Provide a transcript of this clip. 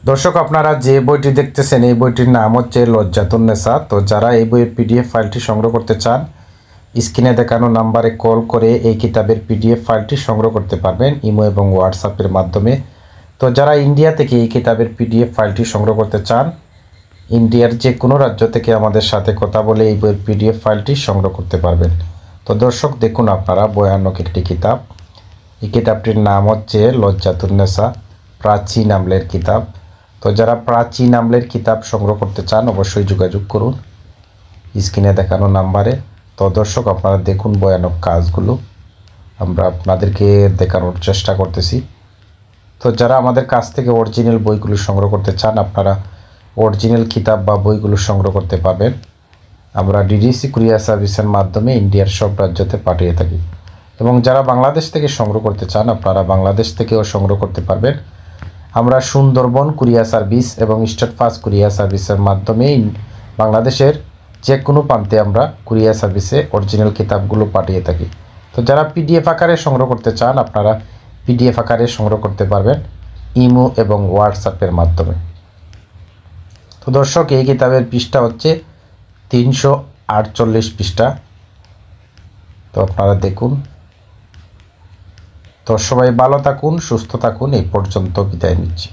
দর্শক, আপনারা যে বইটি দেখতেছেন এই বইটির নাম হচ্ছে লজ্জাতুন্নেসা। তো যারা এই বইয়ের পিডিএফ ফাইলটি সংগ্রহ করতে চান, স্ক্রিনে দেখানো নাম্বারে কল করে এই কিতাবের পিডিএফ ফাইলটি সংগ্রহ করতে পারবেন ইমো এবং হোয়াটসঅ্যাপের মাধ্যমে। তো যারা ইন্ডিয়া থেকে এই কিতাবের পিডিএফ ফাইলটি সংগ্রহ করতে চান, ইন্ডিয়ার যে কোনো রাজ্য থেকে আমাদের সাথে কথা বলে এই বইয়ের পিডিএফ ফাইলটি সংগ্রহ করতে পারবেন। তো দর্শক দেখুন, আপনারা ভয়ানক একটি কিতাব। এই কিতাবটির নাম হচ্ছে লজ্জাতুন্নেসা, প্রাচীন আমলের কিতাব। তো যারা প্রাচীন আমলের কিতাব সংগ্রহ করতে চান অবশ্যই যোগাযোগ করুন স্ক্রিনে দেখানো নাম্বারে। তো দর্শক, আপনারা দেখুন ভয়ানক কাজগুলো আমরা আপনাদেরকে দেখানোর চেষ্টা করতেছি। তো যারা আমাদের কাছ থেকে অরিজিনাল বইগুলো সংগ্রহ করতে চান, আপনারা অরিজিনাল কিতাব বা বইগুলো সংগ্রহ করতে পারবেন। আমরা ডিডিসি কুরিয়ার সার্ভিসের মাধ্যমে ইন্ডিয়ার সব রাজ্যতে পাঠিয়ে থাকি। এবং যারা বাংলাদেশ থেকে সংগ্রহ করতে চান, আপনারা বাংলাদেশ থেকেও সংগ্রহ করতে পারবেন। আমরা সুন্দরবন কুরিয়ার সার্ভিস এবং স্টেট ফাস্ট কুরিয়ার সার্ভিসের মাধ্যমে বাংলাদেশের যে কোনো প্রান্তে আমরা কুরিয়ার সার্ভিসে অরিজিনাল কিতাবগুলো পাঠিয়ে থাকি। তো যারা পিডিএফ আকারে সংগ্রহ করতে চান, আপনারা পিডিএফ আকারে সংগ্রহ করতে পারবেন ইমো এবং হোয়াটসঅ্যাপের মাধ্যমে। তো দর্শক, এই কিতাবের পৃষ্ঠা হচ্ছে 348 পৃষ্ঠা। তো আপনারা দেখুন। তো সবাই ভালো থাকুন, সুস্থ থাকুন। এই পর্যন্ত বিদায় নিচ্ছি।